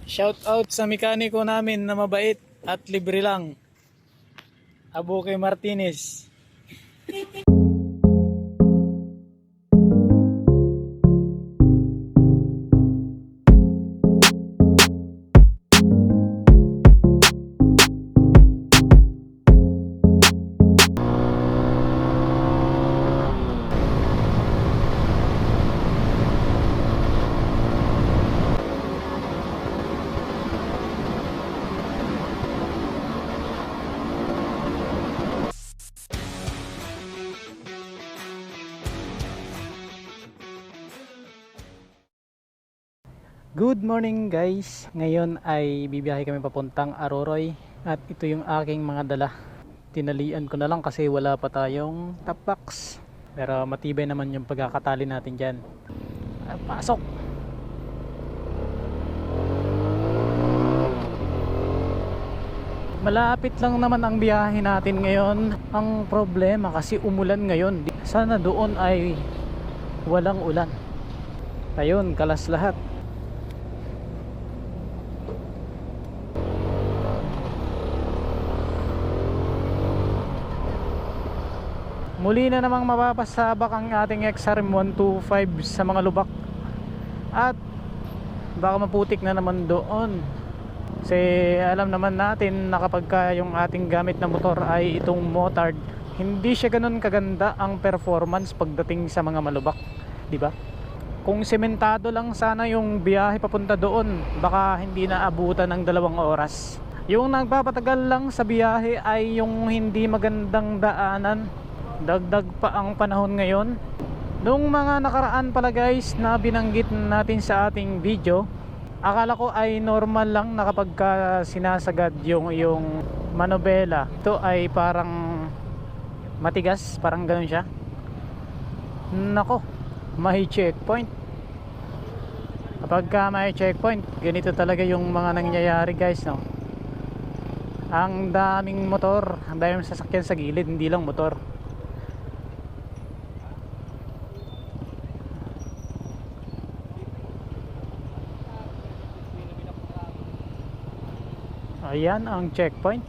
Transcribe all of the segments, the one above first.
Shout out sa mekaniko namin na mabait at libre lang. Abuke Martinez. Good morning guys. Ngayon ay bibiyahe kami papuntang Aroroy at ito yung aking mga dala. Tinalian ko na lang kasi wala pa tayong top box. Pero matibay naman yung pagkakatali natin dyan. Pasok! Malapit lang naman ang biyahe natin ngayon. Ang problema kasi umulan ngayon. Sana doon ay walang ulan. Ayun, kalas lahat. Muli na namang mapapasabak ang ating XRM 125 sa mga lubak. At baka maputik na naman doon. Kasi alam naman natin na kapag yung ating gamit na motor ay itong motard, hindi siya ganun kaganda ang performance pagdating sa mga malubak, di ba? Kung sementado lang sana yung biyahe papunta doon, baka hindi na abutan ng 2 oras. Yung nagpapatagal lang sa biyahe ay yung hindi magandang daanan. Dagdag pa ang panahon ngayon. Nung mga nakaraan pala guys na binanggit natin sa ating video, akala ko ay normal lang na kapag sinasagad yung manobela, ito ay parang matigas, parang ganun siya. Nako, may checkpoint. Kapag may checkpoint, ganito talaga yung mga nangyayari guys, no? Ang daming motor, ang daming sasakyan sa gilid, hindi lang motor. Ayan ang checkpoint.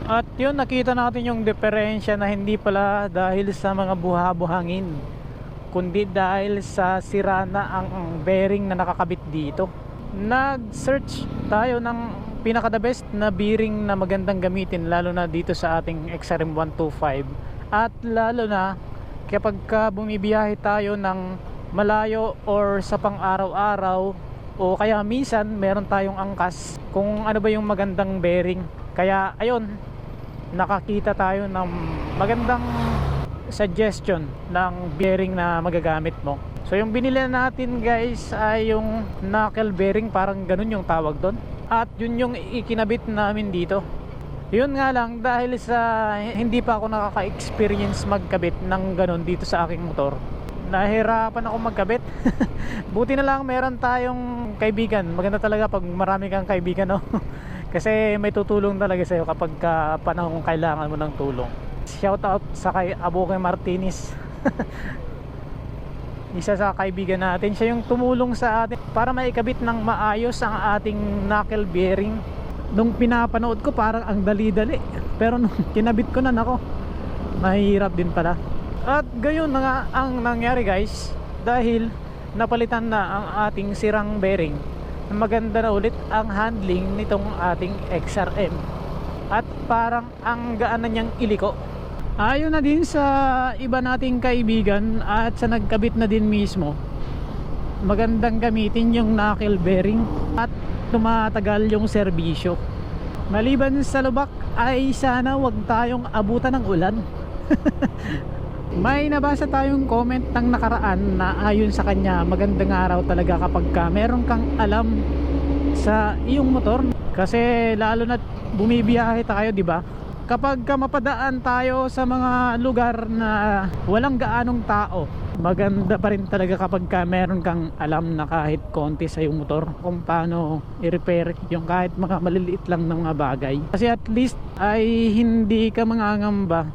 At yun, nakita natin yung diferensya na hindi pala dahil sa mga buha-buhangin, kundi dahil sa sira na ang bearing na nakakabit dito. Nag-search tayo ng pinaka the best na bearing na magandang gamitin, lalo na dito sa ating XRM 125. At lalo na kapag bumibiyahe tayo ng malayo or sa pang-araw-araw, o kaya minsan meron tayong angkas, kung ano ba yung magandang bearing. Kaya ayun, nakakita tayo ng magandang suggestion ng bearing na magagamit mo. So yung binili natin guys ay yung knuckle bearing, parang ganun yung tawag doon. At yun yung ikinabit namin dito. Yun nga lang, dahil sa hindi pa ako nakaka-experience magkabit ng ganun dito sa aking motor, nahirapan ako magkabit. Buti na lang meron tayong kaibigan. Maganda talaga pag marami kang kaibigan, no? Kasi may tutulong talaga sa'yo kapag panahon kailangan mo ng tulong. Shout out sa kay Abuke Martinez. Isa sa kaibigan natin, siya yung tumulong sa atin para maikabit ng maayos ang ating knuckle bearing. Nung pinapanood ko parang ang dali-dali, pero nung kinabit ko na, nako, mahirap din pala. At gayon na nga ang nangyari guys, dahil napalitan na ang ating sirang bearing, maganda na ulit ang handling nitong ating XRM. At parang ang gaan na niyang iliko. Ayon na din sa iba nating kaibigan at sa nagkabit na din mismo, magandang gamitin yung knuckle bearing at tumatagal yung serbisyo. Maliban sa lubak ay sana wag tayong abutan ng ulan. May nabasa tayong comment ng nakaraan na ayon sa kanya, magandang araw talaga kapag meron kang alam sa iyong motor. Kasi lalo na bumibiyahe tayo, di ba? Kapag mapadaan tayo sa mga lugar na walang gaanong tao, maganda pa rin talaga kapag meron kang alam na kahit konti sa iyong motor kung paano i-repair yung kahit mga maliliit lang na mga bagay. Kasi at least ay hindi ka mangangamba.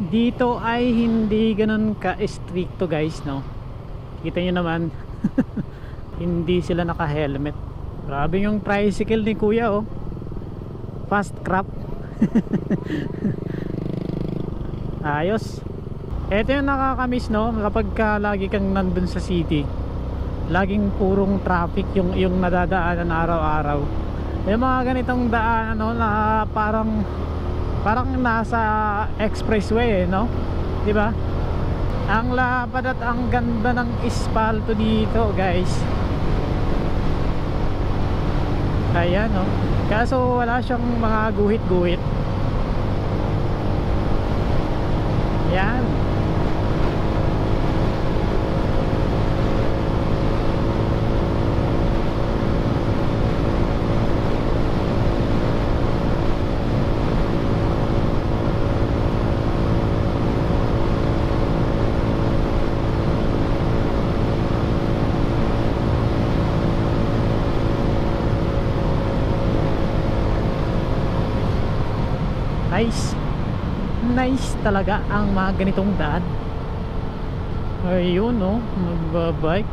Dito ay hindi ganun ka-stricto guys, no? Kita nyo naman. Hindi sila naka-helmet. Grabe yung tricycle ni kuya, oh. Fast crap. Ayos. Ito yung nakakamiss, no? Kapag lagi kang nandun sa city, laging purong traffic yung nadadaanan araw-araw. Yung mga ganitong daan, ano, na parang nasa expressway, no? 'Di ba? Ang lapad at ang ganda ng espalto dito, guys. Ayan, no? Kaso wala siyang mga guhit-guhit. Yan. Nice talaga ang mga ganitong daan. Ayun, no, magbabike.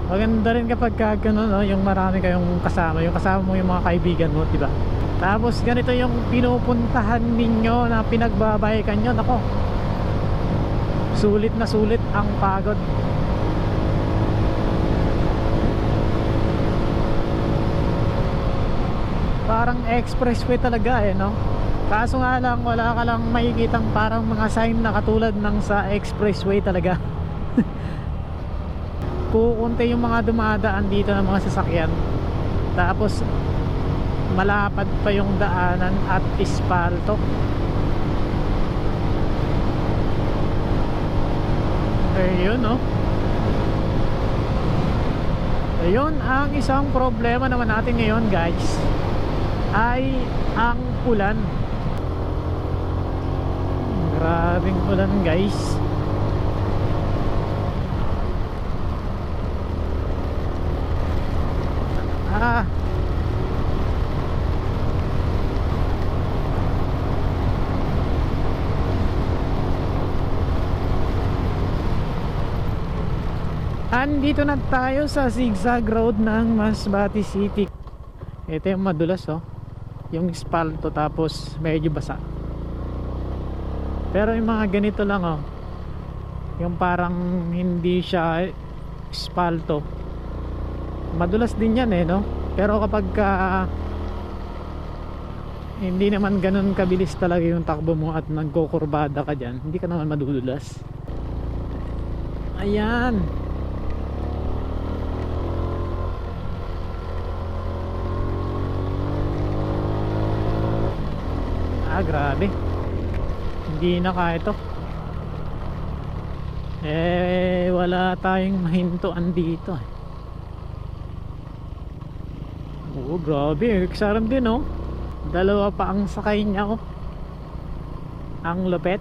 Maganda rin kapag gano'n, no, yung marami kayong kasama, yung kasama mo yung mga kaibigan mo, diba? Tapos ganito yung pinupuntahan ninyo na pinagbabaykan nyo. Nako, sulit na sulit ang pagod. Parang expressway talaga, eh, no? Kaso nga lang, wala ka lang makikitang parang mga sign na katulad ng sa expressway talaga. Kukunti yung mga dumadaan dito ng mga sasakyan. Tapos malapad pa yung daanan at espalto. Ayun, no? Ayun ang isang problema naman natin ngayon, guys, ay ang ulan. Grabing ulan, guys. Andito na tayo sa zigzag road ng Masbate City. Ito yung madulas, oh, yung espalto, tapos medyo basa. Pero yung mga ganito lang, oh, yung parang hindi siya espalto, madulas din yan, eh, no? Pero kapag hindi naman ganun kabilis talaga yung takbo mo at nagkukurbada ka dyan, hindi ka naman madudulas. Ayan. Grabe, hindi na kaya ito. Wala tayong mahintuan dito. Oo, grabe, eksaram din, oh. Dalawa pa ang sakay niya, oh. Ang lupet.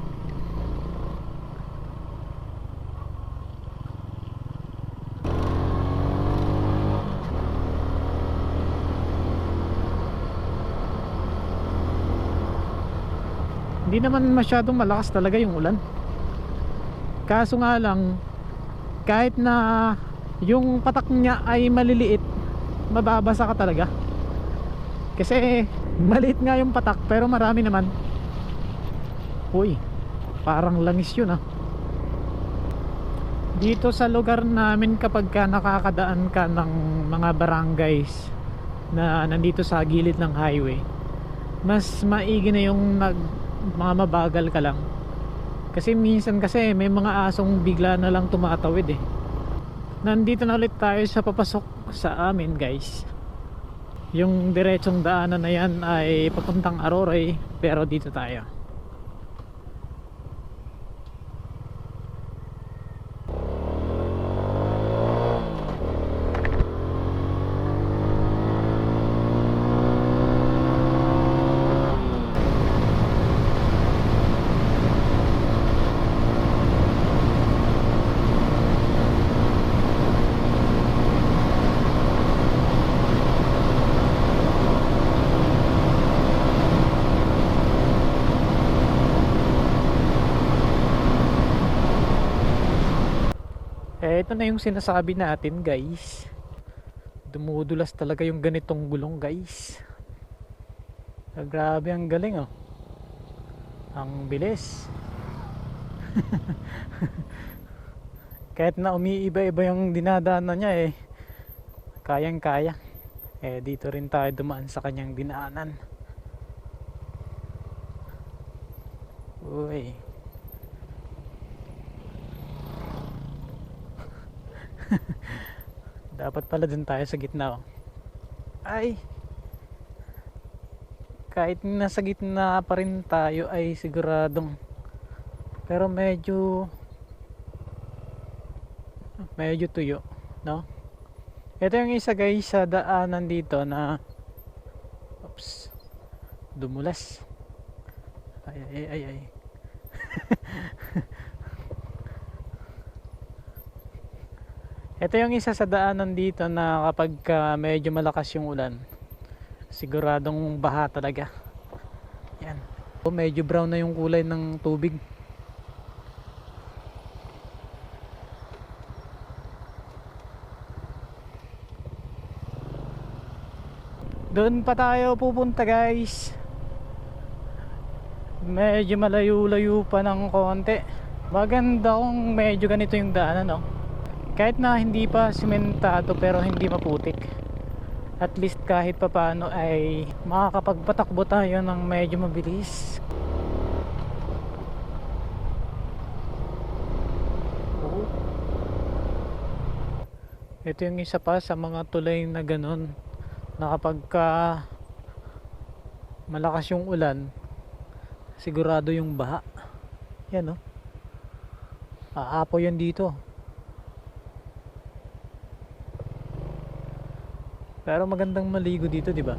Hindi naman masyadong malakas talaga yung ulan. Kaso nga lang, kahit na yung patak niya ay maliliit, mababasa ka talaga. Kasi maliit nga yung patak pero marami naman. Uy, parang langis yun, ah. Dito sa lugar namin, kapag nakakadaan ka ng mga barangays na nandito sa gilid ng highway, mas maigi na yung mga mabagal ka lang. Kasi minsan kasi may mga asong bigla na lang tumatawid, eh. Nandito na ulit tayo sa papasok sa amin, guys. Yung diretsong daanan na yan ay papuntang Aroray, pero dito tayo. ito na yung sinasabi natin guys. Dumudulas talaga yung ganitong gulong guys. Grabe ang galing oh. Ang bilis. Kahit na umiiba-iba yung dinadaanan niya eh, kayang kaya. Dito rin tayo dumaan sa kanyang dinaanan. Uy. Dapat pala dun tayo sa gitna oh. Ay, kahit nasa gitna pa rin tayo ay siguradong, pero medyo tuyo, no? Ito yung isa guys sa daanan dito na oops, dumulas. Ay. Ito yung isa sa daanan dito na kapag medyo malakas yung ulan, siguradong baha talaga. Yan. Medyo brown na yung kulay ng tubig. Doon pa tayo pupunta guys. Medyo malayo-layo pa ng konti. Maganda kung medyo ganito yung daanan, no? Kahit na hindi pa simentado pero hindi maputik. At least kahit papaano ay makakapagpatakbo tayo ng medyo mabilis. Ito yung isa pa sa mga tulay na ganun, na kapag malakas yung ulan, sigurado yung baha. Yan, no? Aapo yan dito. Pero magandang maligo dito, di ba?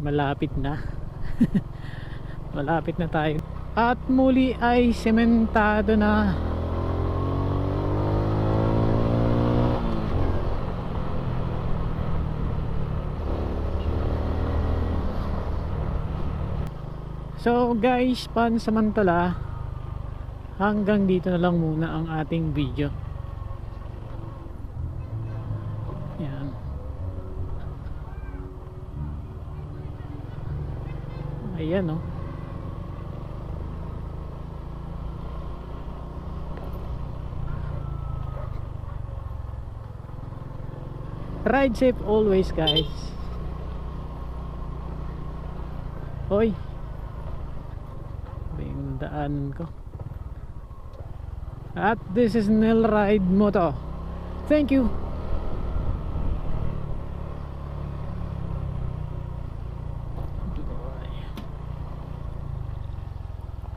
Malapit na. Malapit na tayo. At muli ay sementado na. So guys, pansamantala hanggang dito na lang muna ang ating video. Yan. Ayan oh. Ride safe always guys. Hoy, yung daan ko. At this is Nel Ride Moto. Thank you.